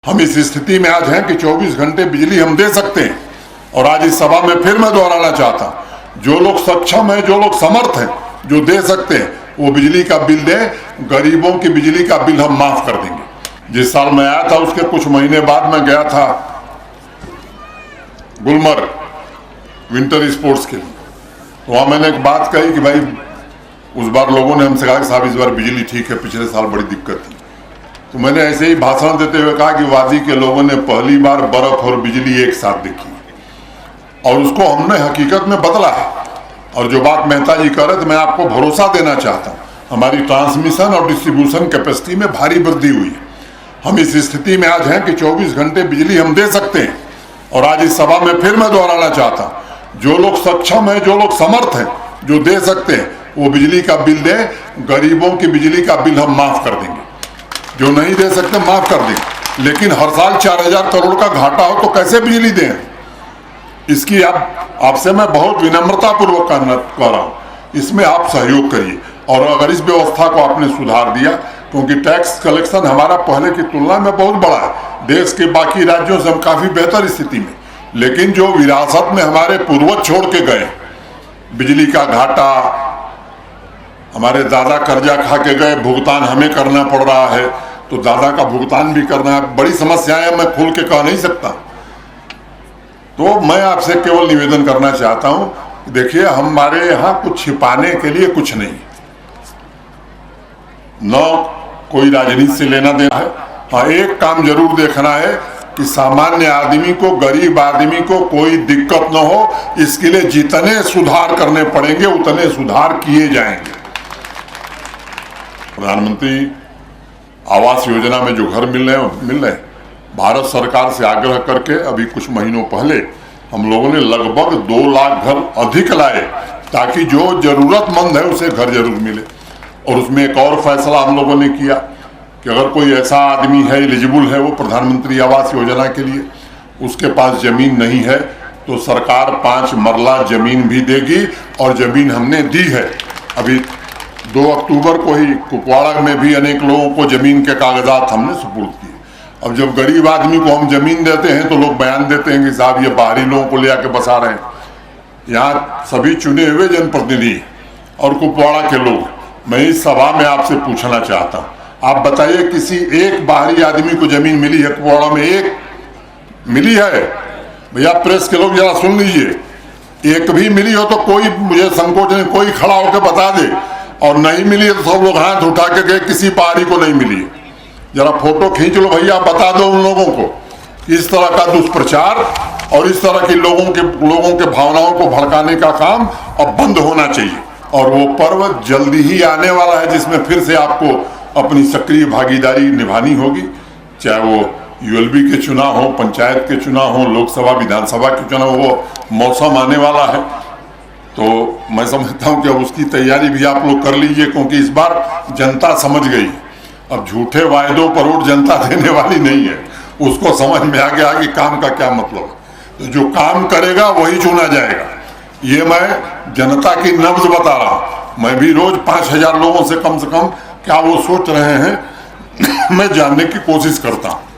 हम इस स्थिति में आज हैं कि 24 घंटे बिजली हम दे सकते हैं। और आज इस सभा में फिर मैं दोहराना चाहता हूं, जो लोग सक्षम हैं, जो लोग समर्थ हैं, जो दे सकते हैं, वो बिजली का बिल दें। गरीबों की बिजली का बिल हम माफ कर देंगे। जिस साल मैं आया था उसके कुछ महीने बाद मैं गया था गुलमर्ग विंटर स्पोर्ट्स के लिए। तो वहां मैंने एक बात कही कि भाई, उस बार लोगों ने हमसे कहा कि साहब इस बार बिजली ठीक है, पिछले साल बड़ी दिक्कत थी। तो मैंने ऐसे ही भाषण देते हुए कहा कि वादी के लोगों ने पहली बार बर्फ और बिजली एक साथ देखी और उसको हमने हकीकत में बदला है। और जो बात मेहता जी कह रहे थे, मैं आपको भरोसा देना चाहता हूँ, हमारी ट्रांसमिशन और डिस्ट्रीब्यूशन कैपेसिटी में भारी वृद्धि हुई है। हम इस स्थिति में आज हैं कि 24 घंटे बिजली हम दे सकते हैं। और आज इस सभा में फिर मैं दोहराना चाहता हूँ, जो लोग सक्षम हैं, जो लोग समर्थ हैं, जो दे सकते हैं, वो बिजली का बिल दें। गरीबों की बिजली का बिल हम माफ कर देंगे, जो नहीं दे सकते माफ कर देंगे। लेकिन हर साल 4000 करोड़ का घाटा हो तो कैसे बिजली दें? इसकी आपसे मैं बहुत विनम्रता पूर्वक कह रहा हूं, इसमें आप सहयोग करिए। और अगर इस व्यवस्था को आपने सुधार दिया, क्योंकि टैक्स कलेक्शन हमारा पहले की तुलना में बहुत बड़ा है, देश के बाकी राज्यों से हम काफी बेहतर स्थिति में, लेकिन जो विरासत में हमारे पूर्वज छोड़ के गए, बिजली का घाटा, हमारे दादा कर्जा खा के गए, भुगतान हमें करना पड़ रहा है, तो दादा का भुगतान भी करना है। बड़ी समस्याएं मैं खोल के कह नहीं सकता। तो मैं आपसे केवल निवेदन करना चाहता हूं, देखिए हमारे यहां कुछ छिपाने के लिए कुछ नहीं, न कोई राजनीति से लेना देना है। हाँ, एक काम जरूर देखना है कि सामान्य आदमी को, गरीब आदमी को कोई दिक्कत न हो, इसके लिए जितने सुधार करने पड़ेंगे उतने सुधार किए जाएंगे। प्रधानमंत्री आवास योजना में जो घर मिल रहे हैं, भारत सरकार से आग्रह करके अभी कुछ महीनों पहले हम लोगों ने लगभग 2 लाख घर अधिक लाए, ताकि जो जरूरतमंद है उसे घर जरूर मिले। और उसमें एक और फैसला हम लोगों ने किया कि अगर कोई ऐसा आदमी है, एलिजिबल है वो प्रधानमंत्री आवास योजना के लिए, उसके पास जमीन नहीं है, तो सरकार 5 मरला जमीन भी देगी। और जमीन हमने दी है। अभी 2 अक्टूबर को ही कुपवाड़ा में भी अनेक लोगों को जमीन के कागजात हमने सुपुर्द किए। अब जब गरीब आदमी को हम जमीन देते हैं तो लोग बयान देते हैं कि साहब ये बाहरी लोगों को ले आके बसा रहे हैं। यहाँ सभी चुने हुए जनप्रतिनिधि और कुपवाड़ा के लोग, मैं इस सभा में आपसे पूछना चाहता हूँ, आप बताइए किसी एक बाहरी आदमी को जमीन मिली है कुपवाड़ा में? एक मिली है? भैया प्रेस के लोग जरा सुन लीजिए, एक भी मिली हो तो कोई, मुझे संकोच नहीं, कोई खड़ा होकर बता दे। और नहीं मिली है तो सब लोग हाथ उठा के गए, किसी बाहरी को नहीं मिली। जरा फोटो खींच लो भैया, बता दो उन लोगों को। इस तरह का दुष्प्रचार और इस तरह की लोगों के भावनाओं को भड़काने का काम अब बंद होना चाहिए। और वो पर्व जल्दी ही आने वाला है, जिसमें फिर से आपको अपनी सक्रिय भागीदारी निभानी होगी। चाहे वो यूएलबी के चुनाव हो, पंचायत के चुनाव हो, लोकसभा विधानसभा के चुनाव हो, मौसम आने वाला है। तो मैं समझता हूं कि अब उसकी तैयारी भी आप लोग कर लीजिए, क्योंकि इस बार जनता समझ गई। अब झूठे वायदों पर वोट जनता देने वाली नहीं है, उसको समझ में आ गया कि काम का क्या मतलब है। तो जो काम करेगा वही चुना जाएगा। ये मैं जनता की नब्ज बता रहा हूं। मैं भी रोज 5000 लोगों से कम क्या वो सोच रहे हैं मैं जानने की कोशिश करता हूं।